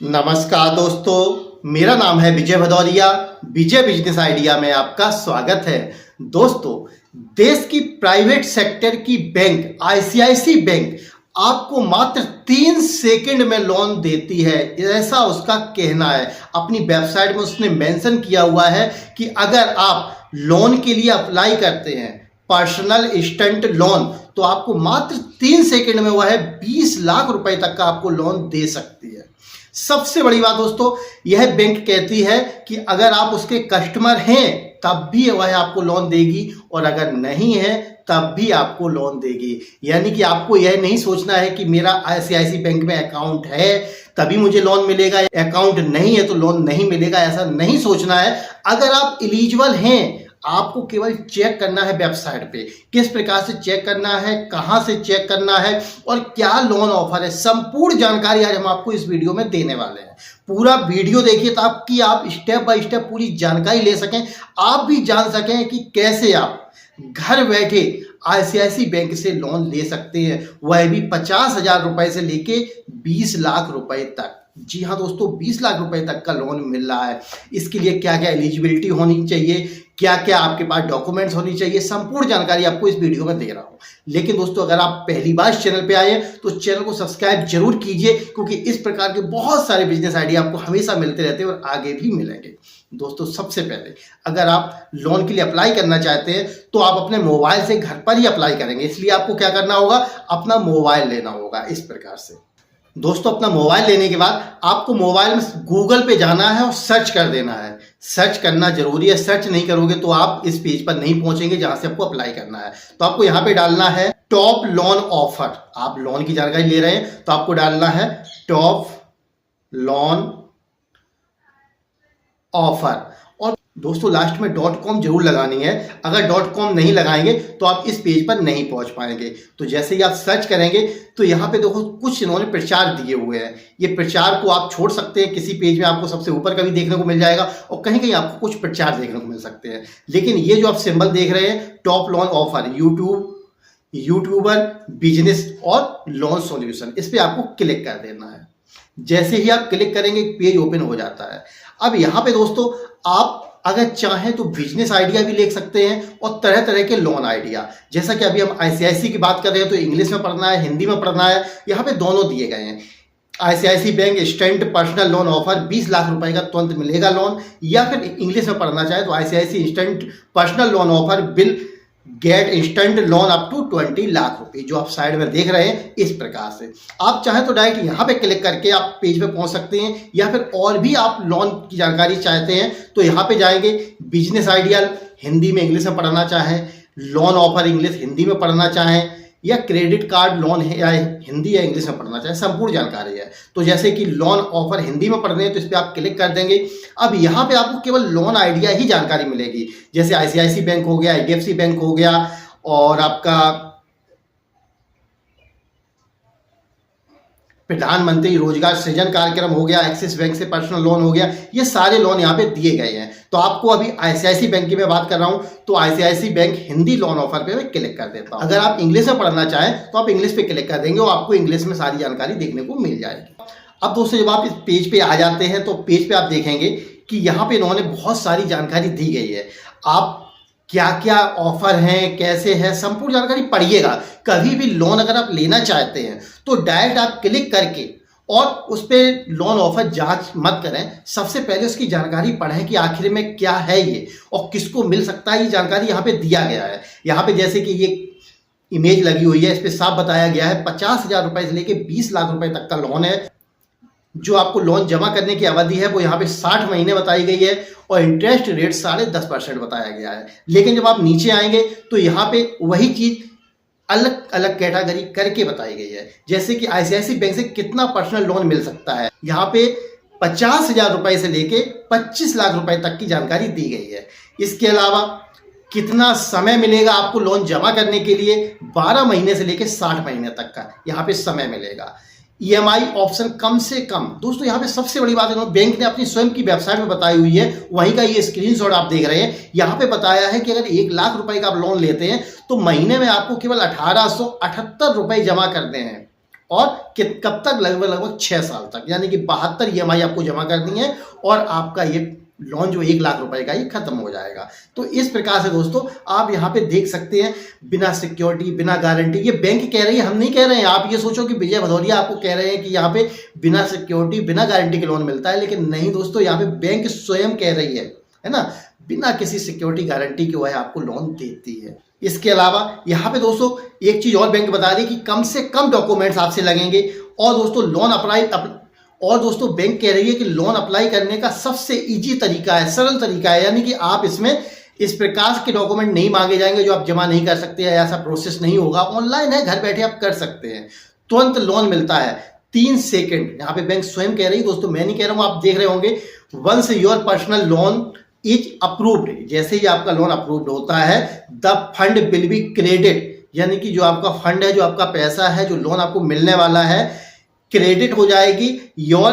नमस्कार दोस्तों, मेरा नाम है विजय भदौरिया। विजय बिजनेस आइडिया में आपका स्वागत है। दोस्तों, देश की प्राइवेट सेक्टर की बैंक आईसीआईसी बैंक आपको मात्र 3 सेकंड में लोन देती है, ऐसा उसका कहना है। अपनी वेबसाइट में उसने मेंशन किया हुआ है कि अगर आप लोन के लिए अप्लाई करते हैं, पर्सनल इंस्टेंट लोन, तो आपको मात्र 3 सेकंड में वह 20 लाख रुपए तक का आपको लोन दे सकती है। सबसे बड़ी बात दोस्तों, यह बैंक कहती है कि अगर आप उसके कस्टमर हैं तब भी वह आपको लोन देगी, और अगर नहीं है तब भी आपको लोन देगी। यानी कि आपको यह नहीं सोचना है कि मेरा आईसीआईसी बैंक में अकाउंट है तभी मुझे लोन मिलेगा, अकाउंट नहीं है तो लोन नहीं मिलेगा, ऐसा नहीं सोचना है। अगर आप एलिजिबल हैं, आपको केवल चेक करना है वेबसाइट पे, किस प्रकार से चेक करना है, कहां से चेक करना है और क्या लोन ऑफर है, संपूर्ण जानकारी आज हम आपको इस वीडियो में देने वाले हैं। पूरा वीडियो देखिए ताकि आप स्टेप बाय स्टेप पूरी जानकारी ले सकें, आप भी जान सकें कि कैसे आप घर बैठे आईसीआईसी बैंक से लोन ले सकते हैं, वह भी 50,000 रुपए से लेके 20 लाख रुपए तक। जी हाँ दोस्तों, 20 लाख रुपए तक का लोन मिल रहा है। इसके लिए क्या क्या एलिजिबिलिटी होनी चाहिए, क्या क्या आपके पास डॉक्यूमेंट्स होनी चाहिए, संपूर्ण जानकारी आपको इस वीडियो में दे रहा हूं। लेकिन दोस्तों, अगर आप पहली बार इस चैनल पे आए हैं तो चैनल को सब्सक्राइब जरूर कीजिए, क्योंकि इस प्रकार के बहुत सारे बिजनेस आइडिया आपको हमेशा मिलते रहते हैं और आगे भी मिलेंगे। दोस्तों, सबसे पहले अगर आप लोन के लिए अप्लाई करना चाहते हैं तो आप अपने मोबाइल से घर पर ही अप्लाई करेंगे। इसलिए आपको क्या करना होगा, अपना मोबाइल लेना होगा। इस प्रकार से दोस्तों, अपना मोबाइल लेने के बाद आपको मोबाइल में गूगल पे जाना है और सर्च कर देना है। सर्च करना जरूरी है, सर्च नहीं करोगे तो आप इस पेज पर नहीं पहुंचेंगे जहां से आपको अप्लाई करना है। तो आपको यहां पे डालना है टॉप लोन ऑफर। आप लोन की जानकारी ले रहे हैं तो आपको डालना है टॉप लोन ऑफर, और दोस्तों लास्ट में .com जरूर लगानी है। अगर .com नहीं लगाएंगे तो आप इस पेज पर नहीं पहुंच पाएंगे। तो जैसे ही आप सर्च करेंगे तो यहाँ पे देखो कुछ इन्होंने प्रचार दिए हुए हैं। ये प्रचार को आप छोड़ सकते हैं, किसी पेज में आपको सबसे ऊपर का भी देखने को मिल जाएगा और कहीं कहीं आपको कुछ प्रचार देखने को मिल सकते हैं। लेकिन ये जो आप सिंबल देख रहे हैं top loan offer, YouTuber business और लोन सॉल्यूशन, इस पर आपको क्लिक कर देना है। जैसे ही आप क्लिक करेंगे पेज ओपन हो जाता है। अब यहाँ पे दोस्तों, आप अगर चाहें तो बिजनेस आइडिया भी ले सकते हैं और तरह तरह के लोन आइडिया। जैसा कि अभी हम आईसीआईसी की बात कर रहे हैं तो इंग्लिश में पढ़ना है, हिंदी में पढ़ना है, यहाँ पे दोनों दिए गए हैं। ICICI bank instant personal loan offer 20 lakh रुपए का तुरंत मिलेगा लोन, या फिर इंग्लिश में पढ़ना चाहे तो ICICI instant personal loan offer will get instant loan up to 20 lakh रुपए, जो आप साइड में देख रहे हैं। इस प्रकार से आप चाहें तो डायरेक्ट यहाँ पे क्लिक करके आप पेज पे पहुंच सकते हैं, या फिर और भी आप लोन की जानकारी चाहते हैं तो यहाँ पे जाएंगे। बिजनेस आइडिया हिंदी में इंग्लिश में पढ़ना चाहें, लोन ऑफर इंग्लिश हिंदी में पढ़ना चाहें, या क्रेडिट कार्ड लोन है या हिंदी या इंग्लिश में पढ़ना चाहे, संपूर्ण जानकारी है। तो जैसे कि लोन ऑफर हिंदी में पढ़ने हैं तो इस पर आप क्लिक कर देंगे। अब यहाँ पे आपको केवल लोन आइडिया ही जानकारी मिलेगी, जैसे आईसीआईसी बैंक हो गया, आईडीएफसी बैंक हो गया, और आपका प्रधानमंत्री रोजगार सृजन कार्यक्रम हो गया, एक्सिस बैंक से पर्सनल लोन हो गया। ये सारे लोन यहाँ पे दिए गए हैं। तो आपको अभी आईसीआईसी बैंक की मैं बात कर रहा हूँ तो ICICI bank Hindi loan offer पे मैं क्लिक कर देता हूँ। अगर आप इंग्लिश में पढ़ना चाहें तो आप इंग्लिश पे क्लिक कर देंगे और आपको इंग्लिश में सारी जानकारी देखने को मिल जाएगी। अब दोस्तों, जब आप इस पेज पे आ जाते हैं तो पेज पे आप देखेंगे कि यहाँ पे इन्होंने बहुत सारी जानकारी दी गई है। आप क्या क्या ऑफर हैं, कैसे है, संपूर्ण जानकारी पढ़िएगा। कभी भी लोन अगर आप लेना चाहते हैं तो डायरेक्ट आप क्लिक करके और उस पर लोन ऑफर जांच मत करें। सबसे पहले उसकी जानकारी पढ़ें कि आखिर में क्या है ये और किसको मिल सकता है। ये जानकारी यहाँ पे दिया गया है। यहाँ पे जैसे कि ये इमेज लगी हुई है, इस पर साफ बताया गया है 50,000 रुपए से लेके 20 लाख रुपए तक का लोन है। जो आपको लोन जमा करने की अवधि है वो यहाँ पे 60 महीने बताई गई है और इंटरेस्ट रेट 10.5% बताया गया है। लेकिन जब आप नीचे आएंगे तो यहाँ पे वही चीज अलग अलग कैटेगरी करके बताई गई है। जैसे कि आईसीआईसी बैंक से कितना पर्सनल लोन मिल सकता है, यहाँ पे 50,000 रुपए से लेके 25 लाख रुपए तक की जानकारी दी गई है। इसके अलावा कितना समय मिलेगा आपको लोन जमा करने के लिए, 12 महीने से लेके 60 महीने तक का यहाँ पे समय मिलेगा। ईएमआई ऑप्शन कम से कम। दोस्तों, यहाँ पे सबसे बड़ी बात है, बैंक ने अपनी स्वयं की वेबसाइट में बताई हुई है, वहीं का ये स्क्रीनशॉट आप देख रहे हैं। यहाँ पे बताया है कि अगर 1 लाख रुपए का आप लोन लेते हैं तो महीने में आपको केवल 1878 रुपए जमा करते हैं और कब तक, लगभग 6 साल तक, यानी कि 72 ईएमआई आपको जमा करनी है और आपका ये लोन जो 1 लाख रुपए का ये खत्म हो जाएगा। तो इस प्रकार से दोस्तों आप यहाँ पे देख सकते हैं, बिना सिक्योरिटी, बिना गारंटी, ये बैंक कह रही है, हम नहीं कह रहे हैं। आप ये सोचो कि विजय भदौरिया आपको कह रहे हैं कि यहाँ पे बिना सिक्योरिटी, बिना गारंटी के लोन मिलता है, लेकिन नहीं दोस्तों, यहाँ पे बैंक स्वयं कह रही है ना, बिना किसी सिक्योरिटी गारंटी के वह आपको लोन देती है। इसके अलावा यहाँ पे दोस्तों एक चीज और बैंक बता रही है कि कम से कम डॉक्यूमेंट्स आपसे लगेंगे। और दोस्तों दोस्तों बैंक कह रही है कि लोन अप्लाई करने का सबसे इजी तरीका है, सरल तरीका है, यानी कि आप इसमें इस प्रकार के डॉक्यूमेंट नहीं मांगे जाएंगे जो आप जमा नहीं कर सकते हैं, ऐसा प्रोसेस नहीं होगा, ऑनलाइन है, घर बैठे आप कर सकते हैं, तुरंत लोन मिलता है 3 सेकंड। यहाँ पे बैंक स्वयं कह रही है दोस्तों, मैं नहीं कह रहा हूँ, आप देख रहे होंगे, once your personal loan is approved, जैसे ही आपका लोन अप्रूव्ड होता है, the fund will be credit, यानी कि जो आपका फंड है, जो आपका पैसा है, जो लोन आपको मिलने वाला है, क्रेडिट हो जाएगी your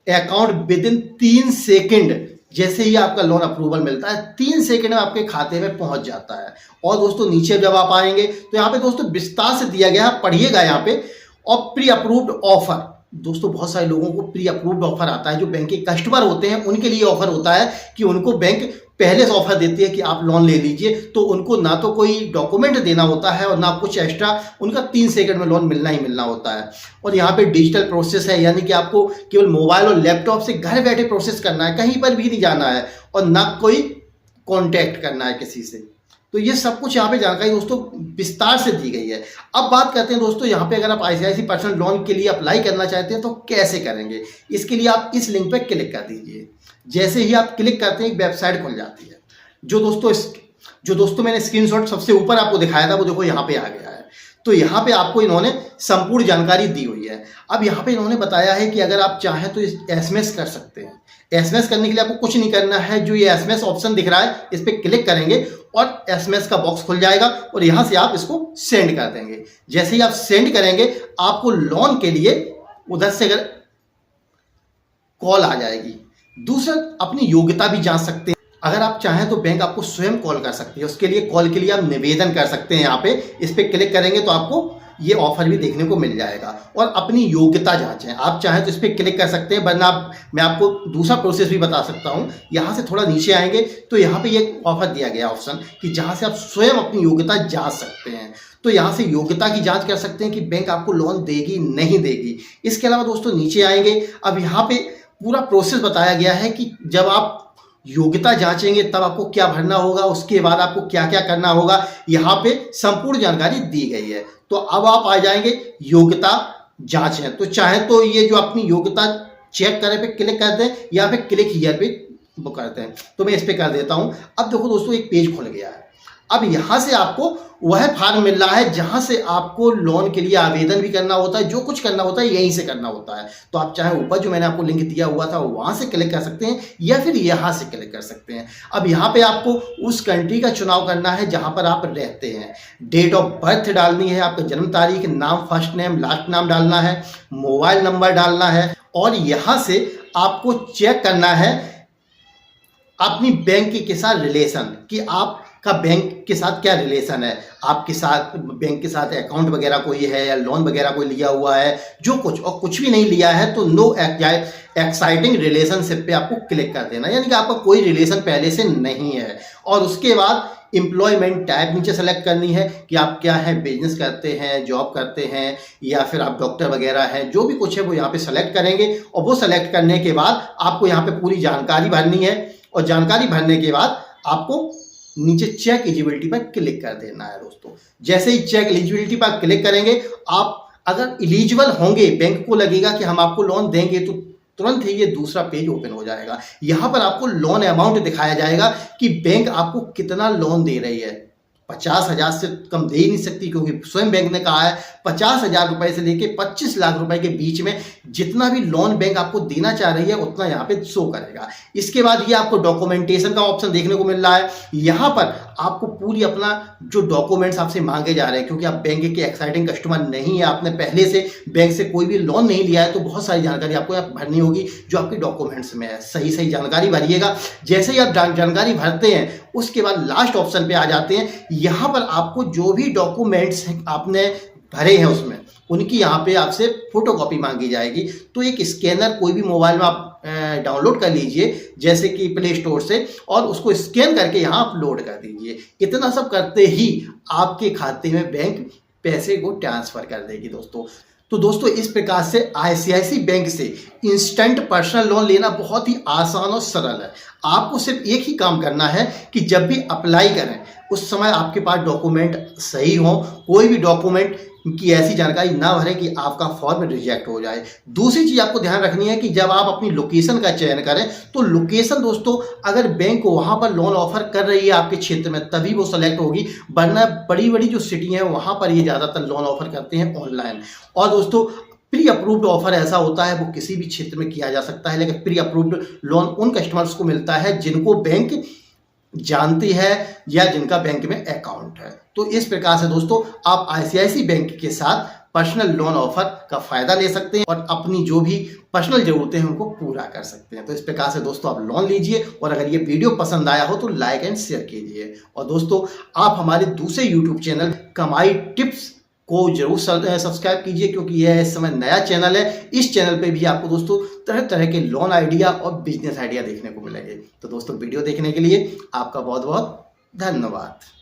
account with in 3 second. जैसे ही आपका लोन अप्रूवल मिलता है 3 सेकंड में आपके खाते में पहुंच जाता है। और दोस्तों नीचे जब आप आएंगे तो यहाँ पे दोस्तों विस्तार से दिया गया है, पढ़िएगा यहाँ पे। और प्री अप्रूव्ड ऑफर, दोस्तों बहुत सारे लोगों को प्री अप्रूव्ड ऑफर आता है, जो बैंक के कस्टमर होते हैं उनके लिए ऑफर होता है कि उनको बैंक पहले से ऑफर देती है कि आप लोन ले लीजिए, तो उनको ना तो कोई डॉक्यूमेंट देना होता है और ना कुछ एक्स्ट्रा, उनका 3 सेकंड में लोन मिलना ही मिलना होता है। और यहाँ पे डिजिटल प्रोसेस है, यानी कि आपको केवल मोबाइल और लैपटॉप से घर बैठे प्रोसेस करना है, कहीं पर भी नहीं जाना है और ना कोई कॉन्टैक्ट करना है किसी से। तो ये सब कुछ यहाँ पे जानकारी दोस्तों विस्तार से दी गई है। अब बात करते हैं दोस्तों, यहाँ पे अगर आप ICICI पर्सनल लोन के लिए अप्लाई करना चाहते हैं तो कैसे करेंगे। इसके लिए आप इस लिंक पर क्लिक कर दीजिए। जैसे ही आप क्लिक करते हैं एक वेबसाइट खुल जाती है, जो दोस्तों मैंने स्क्रीनशॉट सबसे ऊपर आपको दिखाया था, वो देखो यहाँ पे आ गया है। तो यहाँ पे आपको इन्होंने संपूर्ण जानकारी दी हुई है। अब यहाँ पे इन्होंने बताया है कि अगर आप चाहें तो SMS कर सकते हैं। SMS करने के लिए आपको कुछ नहीं करना है, जो ये SMS ऑप्शन दिख रहा है इस पर क्लिक करेंगे और SMS का बॉक्स खुल जाएगा और यहाँ से आप इसको सेंड कर देंगे। जैसे ही आप सेंड करेंगे आपको लोन के लिए उधर से अगर कॉल आ जाएगी। दूसरा, अपनी योग्यता भी जांच सकते हैं। अगर आप चाहें तो बैंक आपको स्वयं कॉल कर सकती है, उसके लिए कॉल के लिए आप निवेदन कर सकते हैं। यहाँ पे इस पे क्लिक करेंगे तो आपको ये ऑफर भी देखने को मिल जाएगा। और अपनी योग्यता जांचें, आप चाहें तो इस पर क्लिक कर सकते हैं, वरना मैं आपको दूसरा प्रोसेस भी बता सकता हूँ। यहाँ से थोड़ा नीचे आएंगे तो यहाँ पे ये ऑफर दिया गया ऑप्शन कि जहाँ से आप स्वयं अपनी योग्यता जांच सकते हैं। तो यहाँ से योग्यता की जांच कर सकते हैं कि बैंक आपको लोन देगी नहीं देगी। इसके अलावा दोस्तों नीचे आएंगे, अब यहाँ पे पूरा प्रोसेस बताया गया है कि जब आप योग्यता जांचेंगे तब आपको क्या भरना होगा, उसके बाद आपको क्या क्या करना होगा, यहाँ पे संपूर्ण जानकारी दी गई है। तो अब आप आ जाएंगे योग्यता जांचें, तो चाहे तो ये जो अपनी योग्यता चेक करें पे क्लिक करते हैं या फिर क्लिक हियर पे वो करते हैं। तो मैं इस पे कर देता हूं। अब देखो दोस्तों एक पेज खुल गया है। अब यहाँ से आपको वह फॉर्म मिल रहा है जहां से आपको लोन के लिए आवेदन भी करना होता है, जो कुछ करना होता है यहीं से करना होता है। तो आप चाहे ऊपर जो मैंने आपको लिंक दिया हुआ था वहां से क्लिक कर सकते हैं या फिर यहाँ से क्लिक कर सकते हैं। अब यहाँ पे आपको उस कंट्री का चुनाव करना है जहां पर आप रहते हैं, डेट ऑफ बर्थ डालनी है, आपका जन्म तारीख, नाम, फर्स्ट नेम, लास्ट नाम डालना है, मोबाइल नंबर डालना है और यहाँ से आपको चेक करना है अपनी बैंक के साथ रिलेशन कि आप का बैंक के साथ क्या रिलेशन है, आपके साथ बैंक के साथ अकाउंट वगैरह कोई है या लोन वगैरह कोई लिया हुआ है, जो कुछ और कुछ भी नहीं लिया है तो नो एक्साइटिंग रिलेशनशिप पे आपको क्लिक कर देना, यानी कि आपका कोई रिलेशन पहले से नहीं है। और उसके बाद एम्प्लॉयमेंट टाइप नीचे सेलेक्ट करनी है कि आप क्या है, बिजनेस करते हैं, जॉब करते हैं या फिर आप डॉक्टर वगैरह हैं, जो भी कुछ है वो यहाँ पे सेलेक्ट करेंगे। और वो सेलेक्ट करने के बाद आपको यहाँ पे पूरी जानकारी भरनी है और जानकारी भरने के बाद आपको नीचे चेक एलिजिबिलिटी पर क्लिक कर देना है दोस्तों। जैसे ही चेक एलिजिबिलिटी पर क्लिक करेंगे, आप अगर एलिजिबल होंगे, बैंक को लगेगा कि हम आपको लोन देंगे, तो तुरंत ही ये दूसरा पेज ओपन हो जाएगा। यहां पर आपको लोन अमाउंट दिखाया जाएगा कि बैंक आपको कितना लोन दे रही है। 50,000 से कम दे ही नहीं सकती, क्योंकि स्वयं बैंक ने कहा है 50,000 रुपए से लेके 25 लाख रुपए के बीच में जितना भी लोन बैंक आपको देना चाह रही है उतना यहाँ पे शो करेगा। इसके बाद ये आपको डॉक्यूमेंटेशन का ऑप्शन देखने को मिल रहा है। यहाँ पर आपको पूरी अपना जो डॉक्यूमेंट्स आपसे मांगे जा रहे हैं, क्योंकि आप बैंक के एक्साइटिंग कस्टमर नहीं है, आपने पहले से बैंक से कोई भी लोन नहीं लिया है, तो बहुत सारी जानकारी आपको यहाँ भरनी होगी जो आपके डॉक्यूमेंट्स में है। सही सही जानकारी भरिएगा। जैसे ही आप जानकारी भरते हैं उसके बाद लास्ट ऑप्शन पे आ जाते हैं। यहाँ पर आपको जो भी डॉक्यूमेंट्स आपने भरे हैं उसमें, उनकी यहाँ पे आपसे फोटोकॉपी मांगी जाएगी। तो एक स्कैनर कोई भी मोबाइल में आप डाउनलोड कर लीजिए, जैसे कि प्ले स्टोर से, और उसको स्कैन करके यहाँ अपलोड कर दीजिए। इतना सब करते ही आपके खाते में बैंक पैसे को ट्रांसफर कर देगी दोस्तों। तो दोस्तों इस प्रकार से आईसीआईसी बैंक से इंस्टेंट पर्सनल लोन लेना बहुत ही आसान और सरल है। आपको सिर्फ एक ही काम करना है कि जब भी अप्लाई करें उस समय आपके पास डॉक्यूमेंट सही हो, कोई भी डॉक्यूमेंट की ऐसी जानकारी ना भरें कि आपका फॉर्म रिजेक्ट हो जाए। दूसरी चीज आपको ध्यान रखनी है कि जब आप अपनी लोकेशन का चयन करें तो लोकेशन दोस्तों अगर बैंक वहां पर लोन ऑफर कर रही है आपके क्षेत्र में तभी वो सेलेक्ट होगी, वरना बड़ी बड़ी जो सिटी हैं वहां पर ये ज्यादातर लोन ऑफर करते हैं ऑनलाइन। और दोस्तों प्री अप्रूव्ड ऑफर ऐसा होता है वो किसी भी क्षेत्र में किया जा सकता है, लेकिन प्री अप्रूव्ड लोन उन कस्टमर्स को मिलता है जिनको बैंक जानती है या जिनका बैंक में अकाउंट है। तो इस प्रकार से दोस्तों आप आईसीआईसी बैंक के साथ पर्सनल लोन ऑफर का फायदा ले सकते हैं और अपनी जो भी पर्सनल जरूरतें हैं उनको पूरा कर सकते हैं। तो इस प्रकार से दोस्तों आप लोन लीजिए, और अगर ये वीडियो पसंद आया हो तो लाइक एंड शेयर कीजिए। और दोस्तों आप हमारे दूसरे यूट्यूब चैनल कमाई टिप्स को जरूर सब्सक्राइब कीजिए, क्योंकि यह इस समय नया चैनल है। इस चैनल पे भी आपको दोस्तों तरह तरह के लोन आइडिया और बिजनेस आइडिया देखने को मिलेंगे। तो दोस्तों वीडियो देखने के लिए आपका बहुत बहुत धन्यवाद।